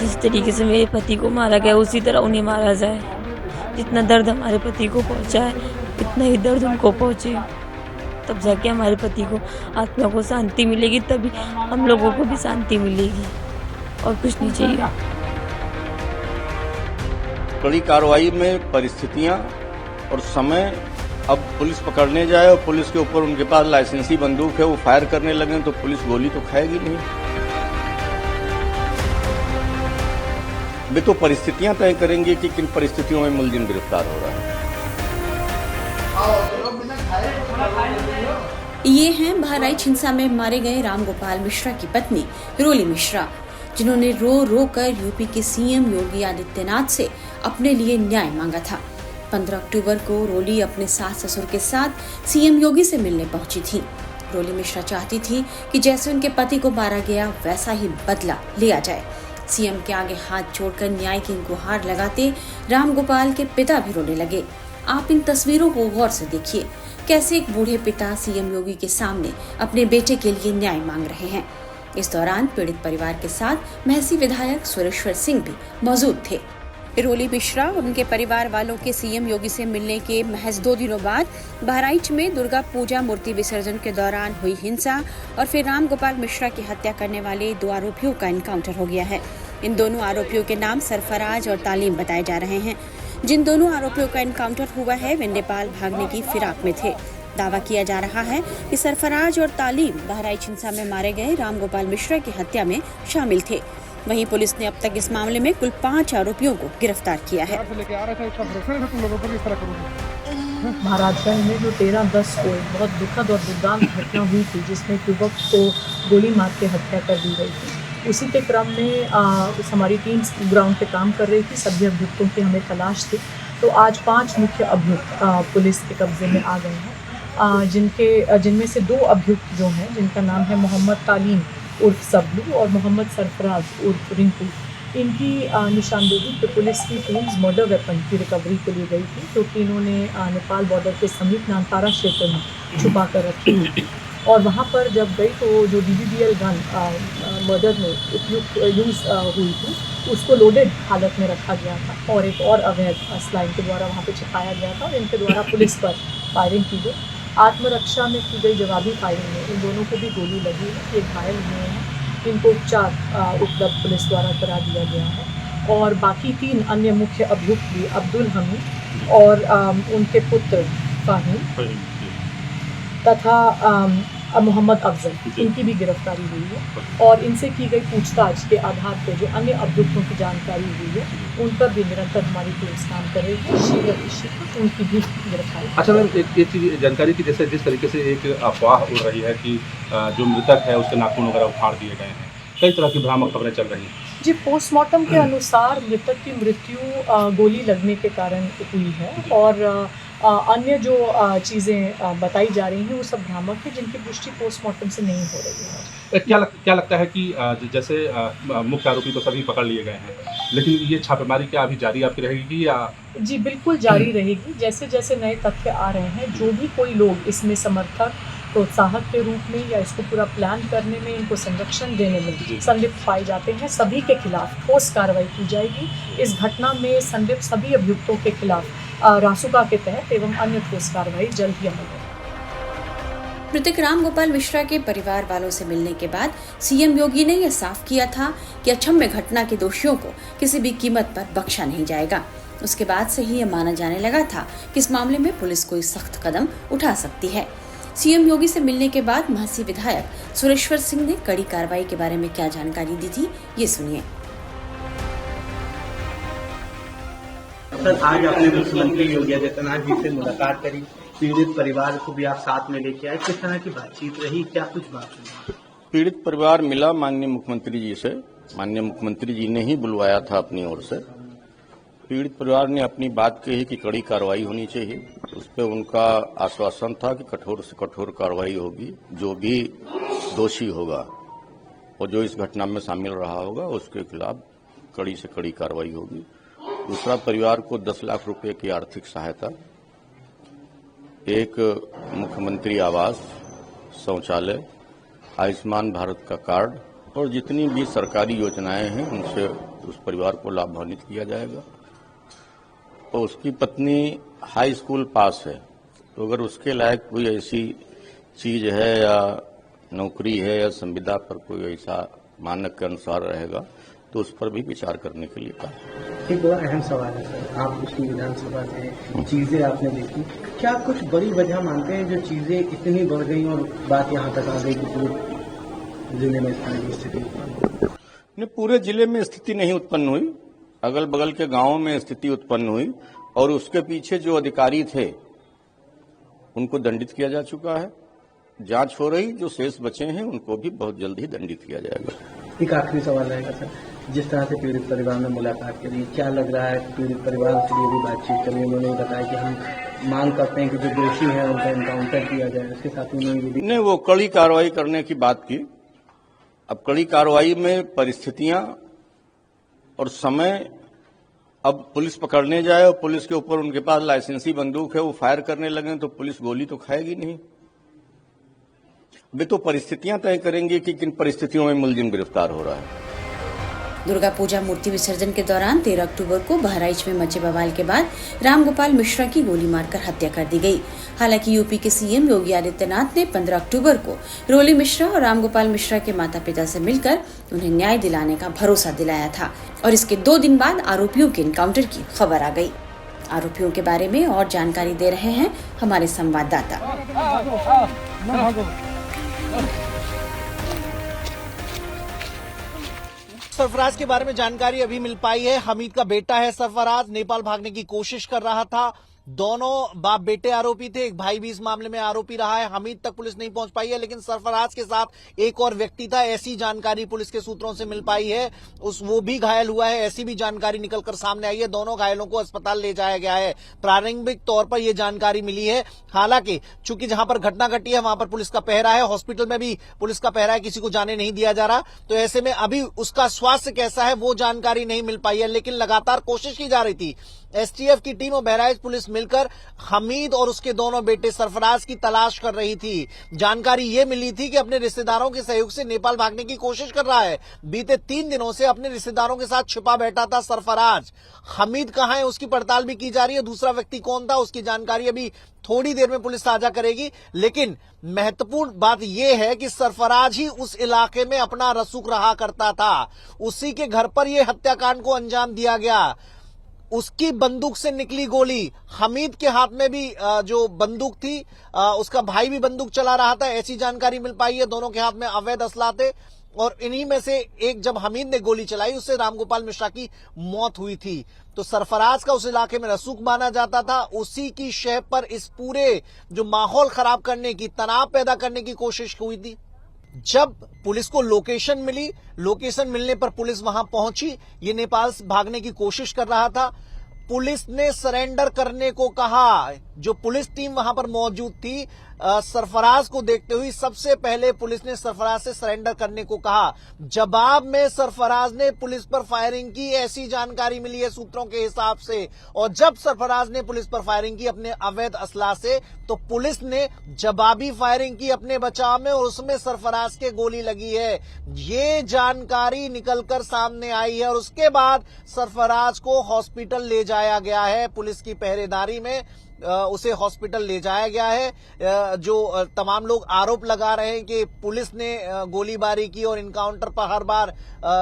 जिस तरीके से मेरे पति को मारा गया उसी तरह उन्हें मारा जाए। जितना दर्द हमारे पति को पहुंचा है उतना ही दर्द उनको पहुंचे, तब जाके हमारे पति को आत्मा को शांति मिलेगी, तभी हम लोगों को भी शांति मिलेगी, और कुछ नहीं चाहिए। कड़ी कार्रवाई में परिस्थितियां और समय, अब पुलिस पकड़ने जाए और पुलिस के ऊपर उनके पास लाइसेंसी बंदूक है, वो फायर करने लगे तो पुलिस गोली तो खाएगी नहीं। वे तो परिस्थितियां तय करेंगी कि किन परिस्थितियों में मुलजिम गिरफ्तार हो रहा है। ये हैं बहराइच हिंसा में मारे गए रामगोपाल मिश्रा की पत्नी रोली मिश्रा, जिन्होंने रो रो कर यूपी के सीएम योगी आदित्यनाथ से अपने लिए न्याय मांगा था। 15 अक्टूबर को रोली अपने सास ससुर के साथ सीएम योगी से मिलने पहुंची थी। रोली मिश्रा चाहती थी कि जैसे उनके पति को मारा गया वैसा ही बदला लिया जाए। सीएम के आगे हाथ जोड़कर न्याय की गुहार लगाते रामगोपाल के पिता भी रोने लगे। आप इन तस्वीरों को गौर से देखिए, कैसे एक बूढ़े पिता सीएम योगी के सामने अपने बेटे के लिए न्याय मांग रहे हैं। इस दौरान पीड़ित परिवार के साथ महसी विधायक सुरेश्वर सिंह भी मौजूद थे। रोली मिश्रा और उनके परिवार वालों के सीएम योगी से मिलने के महज 2 दिनों बाद बहराइच में दुर्गा पूजा मूर्ति विसर्जन के दौरान हुई हिंसा और फिर रामगोपाल मिश्रा की हत्या करने वाले 2 आरोपियों का एनकाउंटर हो गया है। इन दोनों आरोपियों के नाम सरफराज और तालीम बताए जा रहे हैं। जिन दोनों आरोपियों का एनकाउंटर हुआ है वे नेपाल भागने की फिराक में थे। दावा किया जा रहा है कि सरफराज और तालीम बहराइच हिंसा में मारे गए रामगोपाल मिश्रा की हत्या में शामिल थे। वहीं पुलिस ने अब तक इस मामले में कुल 5 आरोपियों को गिरफ्तार किया है। महाराजगंज में जो 13/10 को बहुत दुखद और दुर्दांत घटना हुई थी, जिसमें युवक को गोली मार के हत्या कर दी गई थी, उसी के क्रम में हमारी टीम ग्राउंड पे काम कर रही थी। सभी अभियुक्तों की हमें तलाश थी, तो आज 5 मुख्य अभियुक्त पुलिस के कब्जे में आ गए हैं, जिनमें से 2 अभियुक्त जो हैं, जिनका नाम है मोहम्मद तालीम उर्फ सबलू और मोहम्मद सरफराज उर्फ रिंकू। इनकी निशानदेही पे पुलिस की टीम्स मर्डर वेपन की रिकवरी के लिए गई थी, जो कि इन्होंने नेपाल बॉर्डर के समीप नानपारा क्षेत्र में छुपा कर रखी थी। और वहाँ पर जब गई तो जो DBBL गन मर्डर में उपयुक्त यूज़ हुई थी, उसको लोडेड हालत में रखा गया था और एक और अवैध असला इनके द्वारा वहाँ पे छिपाया गया था और इनके द्वारा पुलिस पर फायरिंग की गई। आत्मरक्षा में की गई जवाबी फायरिंग में इन दोनों को भी गोली लगी है। ये घायल हुए हैं, इनको उपचार उपलब्ध पुलिस द्वारा करा दिया गया है। और बाकी 3 अन्य मुख्य अभियुक्त भी अब्दुल हमीद और उनके पुत्र फाहिम तथा मोहम्मद अफजल, इनकी भी गिरफ्तारी हुई है। और इनसे की गई पूछताछ के आधार पर जो अन्य अभियुक्तों की जानकारी हुई है, उन पर भी निरंतर हमारी टीम्स काम कर रही है। शीघ्र उनकी भी गिरफ्तारी। अच्छा मैम, एक चीज़ जानकारी की, जैसे जिस तरीके से एक अफवाह उड़ रही है कि जो मृतक है उसके नाखून वगैरह उखाड़ दिए गए हैं, कई तरह की भ्रामक खबरें चल रही हैं। जी, पोस्टमार्टम के अनुसार मृतक की मृत्यु गोली लगने के कारण हुई है और अन्य जो चीज़ें बताई जा रही हैं वो सब भ्रामक है, जिनकी पुष्टि पोस्टमार्टम से नहीं हो रही है। क्या लगता है कि जैसे मुख्य आरोपी तो सभी पकड़ लिए गए हैं, लेकिन ये छापेमारी क्या अभी जारी आपकी रहेगी या? जी बिल्कुल जारी रहेगी। जैसे जैसे नए तथ्य आ रहे हैं, जो भी कोई लोग इसमें समर्थक प्रोत्साहक के रूप में या इसको पूरा प्लान करने में, इनको संरक्षण देने में संलिप्त पाए जाते हैं, सभी के खिलाफ ठोस कार्रवाई की जाएगी। इस घटना में संलिप्त सभी अभियुक्तों के खिलाफ रासुका के तहत एवं अन्य ठोस कार्रवाई जल्द ही अमल होगी। मृतक रामगोपाल मिश्रा के परिवार वालों से मिलने के बाद सीएम योगी ने यह साफ किया था कि अक्षम्य घटना के दोषियों को किसी भी कीमत पर बख्शा नहीं जाएगा। उसके बाद से ही यह माना जाने लगा था कि इस मामले में पुलिस कोई सख्त कदम उठा सकती है। सीएम योगी से मिलने के बाद महसी विधायक सुरेश्वर सिंह ने कड़ी कार्रवाई के बारे में क्या जानकारी दी थी, ये सुनिए। सर, आज आपने मुख्यमंत्री योगी आदित्यनाथ जी से मुलाकात करी, पीड़ित परिवार को भी आप साथ में लेके आए, किस तरह की बातचीत रही, क्या कुछ बात हुई? पीड़ित परिवार मिला माननीय मुख्यमंत्री जी से, माननीय मुख्यमंत्री जी ने ही बुलवाया था अपनी ओर से। पीड़ित परिवार ने अपनी बात कही कि कड़ी कार्रवाई होनी चाहिए। उस पर उनका आश्वासन था कि कठोर से कठोर कार्रवाई होगी, जो भी दोषी होगा और जो इस घटना में शामिल रहा होगा उसके खिलाफ कड़ी से कड़ी कार्रवाई होगी। दूसरा, परिवार को 10 लाख रुपए की आर्थिक सहायता, एक मुख्यमंत्री आवास, शौचालय, आयुष्मान भारत का कार्ड और जितनी भी सरकारी योजनाएं हैं उनसे उस परिवार को लाभान्वित किया जाएगा। तो उसकी पत्नी हाई स्कूल पास है, तो अगर उसके लायक कोई ऐसी चीज है या नौकरी है या संविदा पर कोई ऐसा मानक के अनुसार रहेगा तो उस पर भी विचार करने के लिए कहा। एक और अहम सवाल है सर, आप उसकी विधानसभा से चीजें आपने देखी, क्या कुछ बड़ी वजह मानते हैं जो चीजें इतनी बढ़ गई और बात यहाँ तक आ गई कि पूरे जिले में स्थानीय स्थिति नहीं, पूरे जिले में स्थिति नहीं उत्पन्न हुई, अगल बगल के गांवों में स्थिति उत्पन्न हुई और उसके पीछे जो अधिकारी थे उनको दंडित किया जा चुका है। जांच हो रही, जो शेष बचे हैं उनको भी बहुत जल्द ही दंडित किया जाएगा। एक आखिरी सवाल रहेगा सर, जिस तरह से पीड़ित परिवार ने मुलाकात करी, क्या लग रहा है पीड़ित परिवार के लिए भी बातचीत करी? उन्होंने बताया कि हम मांग करते हैं कि जो दोषी है उनका एनकाउंटर किया जाए, उसके साथ उन्होंने ये भी नहीं, वो कड़ी कार्रवाई करने की बात की। अब कड़ी कार्रवाई में परिस्थितियां और समय, अब पुलिस पकड़ने जाए और पुलिस के ऊपर उनके पास लाइसेंसी बंदूक है, वो फायर करने लगे तो पुलिस गोली तो खाएगी नहीं। वे तो परिस्थितियां तय करेंगी कि किन परिस्थितियों में मुलजिम गिरफ्तार हो रहा है। दुर्गा पूजा मूर्ति विसर्जन के दौरान 13 अक्टूबर को बहराइच में मचे बवाल के बाद रामगोपाल मिश्रा की गोली मारकर हत्या कर दी गई। हालांकि यूपी के सीएम योगी आदित्यनाथ ने 15 अक्टूबर को रोली मिश्रा और रामगोपाल मिश्रा के माता पिता से मिलकर उन्हें न्याय दिलाने का भरोसा दिलाया था और इसके 2 दिन बाद आरोपियों के एनकाउंटर की खबर आ गई। आरोपियों के बारे में और जानकारी दे रहे हैं हमारे संवाददाता। सरफराज के बारे में जानकारी अभी मिल पाई है। हमीद का बेटा है सरफराज, नेपाल भागने की कोशिश कर रहा था। दोनों बाप बेटे आरोपी थे, एक भाई भी इस मामले में आरोपी रहा है। हमीद तक पुलिस नहीं पहुंच पाई है, लेकिन सरफराज के साथ एक और व्यक्ति था, ऐसी जानकारी पुलिस के सूत्रों से मिल पाई है। वो भी घायल हुआ है, ऐसी भी जानकारी निकलकर सामने आई है। दोनों घायलों को अस्पताल ले जाया गया है, प्रारंभिक तौर पर यह जानकारी मिली है। हालांकि चूंकि जहां पर घटना घटी है वहां पर पुलिस का पहरा है, हॉस्पिटल में भी पुलिस का पहरा है, किसी को जाने नहीं दिया जा रहा। तो ऐसे में अभी उसका स्वास्थ्य कैसा है वो जानकारी नहीं मिल पाई है, लेकिन लगातार कोशिश की जा रही थी। एसटीएफ की टीम और बहराइच पुलिस मिलकर हमीद और उसके दोनों बेटे सरफराज की तलाश कर रही थी। जानकारी ये मिली थी कि अपने रिश्तेदारों के सहयोग से नेपाल भागने की कोशिश कर रहा है। बीते 3 दिनों से अपने रिश्तेदारों के साथ छिपा बैठा था सरफराज। हमीद कहां है उसकी पड़ताल भी की जा रही है। दूसरा व्यक्ति कौन था उसकी जानकारी अभी थोड़ी देर में पुलिस साझा करेगी, लेकिन महत्वपूर्ण बात यह है कि सरफराज ही उस इलाके में अपना रसूख रहा करता था। उसी के घर पर यह हत्याकांड को अंजाम दिया गया। उसकी बंदूक से निकली गोली, हमीद के हाथ में भी जो बंदूक थी, उसका भाई भी बंदूक चला रहा था, ऐसी जानकारी मिल पाई है। दोनों के हाथ में अवैध असला थे और इन्हीं में से एक जब हमीद ने गोली चलाई उससे रामगोपाल मिश्रा की मौत हुई थी। तो सरफराज का उस इलाके में रसूख माना जाता था। उसी की शह पर इस पूरे जो माहौल खराब करने की, तनाव पैदा करने की कोशिश हुई थी। जब पुलिस को लोकेशन मिली, लोकेशन मिलने पर पुलिस वहां पहुंची। ये नेपाल भागने की कोशिश कर रहा था। पुलिस ने सरेंडर करने को कहा। जो पुलिस टीम वहां पर मौजूद थी, सरफराज को देखते हुए सबसे पहले पुलिस ने सरफराज से सरेंडर करने को कहा। जवाब में सरफराज ने पुलिस पर फायरिंग की, ऐसी जानकारी मिली है सूत्रों के हिसाब से। और जब सरफराज ने पुलिस पर फायरिंग की अपने अवैध असला से, तो पुलिस ने जवाबी फायरिंग की अपने बचाव में और उसमें सरफराज के गोली लगी है। ये जानकारी निकलकर सामने आई है और उसके बाद सरफराज को हॉस्पिटल ले जाया गया है। पुलिस की पहरेदारी में उसे हॉस्पिटल ले जाया गया है। जो तमाम लोग आरोप लगा रहे हैं कि पुलिस ने गोलीबारी की और इनकाउंटर पर हर बार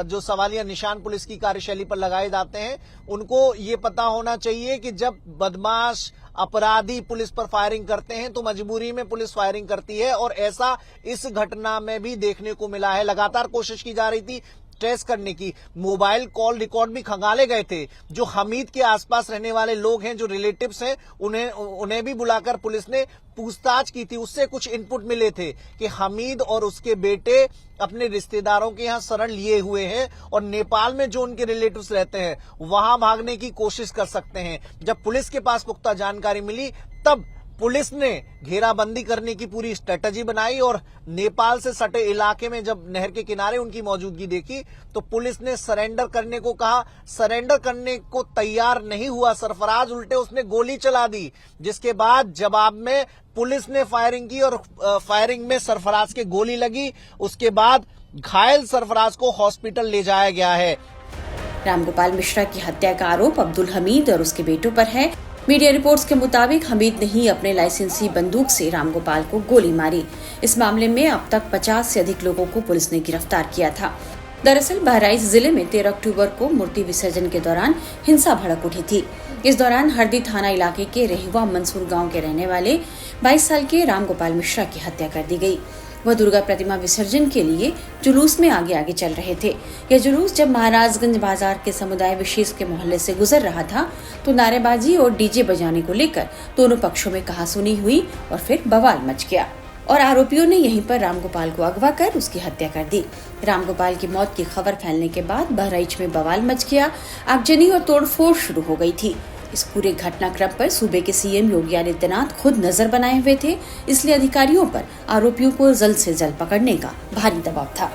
जो सवालिया निशान पुलिस की कार्यशैली पर लगाए जाते हैं, उनको ये पता होना चाहिए कि जब बदमाश अपराधी पुलिस पर फायरिंग करते हैं तो मजबूरी में पुलिस फायरिंग करती है, और ऐसा इस घटना में भी देखने को मिला है। लगातार कोशिश की जा रही थी ट्रेस करने की, मोबाइल कॉल रिकॉर्ड भी खंगाले गए थे। जो हमीद के आसपास रहने वाले लोग हैं, जो रिलेटिव्स हैं, उन्हें भी बुलाकर पुलिस ने पूछताछ की थी। उससे कुछ इनपुट मिले थे कि हमीद और उसके बेटे अपने रिश्तेदारों के यहां शरण लिए हुए हैं और नेपाल में जो उनके रिलेटिव्स रहते हैं वहां भागने की कोशिश कर सकते हैं। जब पुलिस के पास पुख्ता जानकारी मिली तब पुलिस ने घेराबंदी करने की पूरी स्ट्रेटजी बनाई और नेपाल से सटे इलाके में जब नहर के किनारे उनकी मौजूदगी देखी तो पुलिस ने सरेंडर करने को कहा। सरेंडर करने को तैयार नहीं हुआ सरफराज, उल्टे उसने गोली चला दी, जिसके बाद जवाब में पुलिस ने फायरिंग की और फायरिंग में सरफराज के गोली लगी। उसके बाद घायल सरफराज को हॉस्पिटल ले जाया गया है। रामगोपाल मिश्रा की हत्या का आरोप अब्दुल हमीद और उसके बेटों पर है। मीडिया रिपोर्ट्स के मुताबिक हमीद ने ही अपने लाइसेंसी बंदूक से रामगोपाल को गोली मारी। इस मामले में अब तक 50 से अधिक लोगों को पुलिस ने गिरफ्तार किया था। दरअसल बहराइच जिले में 13 अक्टूबर को मूर्ति विसर्जन के दौरान हिंसा भड़क उठी थी। इस दौरान हरदी थाना इलाके के रेहवा मंसूर गांव के रहने वाले 22 साल के रामगोपाल मिश्रा की हत्या कर दी गई। वह दुर्गा प्रतिमा विसर्जन के लिए जुलूस में आगे आगे चल रहे थे। यह जुलूस जब महाराजगंज बाजार के समुदाय विशेष के मोहल्ले से गुजर रहा था तो नारेबाजी और डीजे बजाने को लेकर दोनों पक्षों में कहासुनी हुई और फिर बवाल मच गया और आरोपियों ने यहीं पर रामगोपाल को अगवा कर उसकी हत्या कर दी। रामगोपाल की मौत की खबर फैलने के बाद बहराइच में बवाल मच गया, आगजनी और तोड़फोड़ शुरू हो गई थी। इस पूरे घटनाक्रम पर सूबे के सीएम योगी आदित्यनाथ खुद नजर बनाए हुए थे, इसलिए अधिकारियों पर आरोपियों को जल्द से जल्द पकड़ने का भारी दबाव था।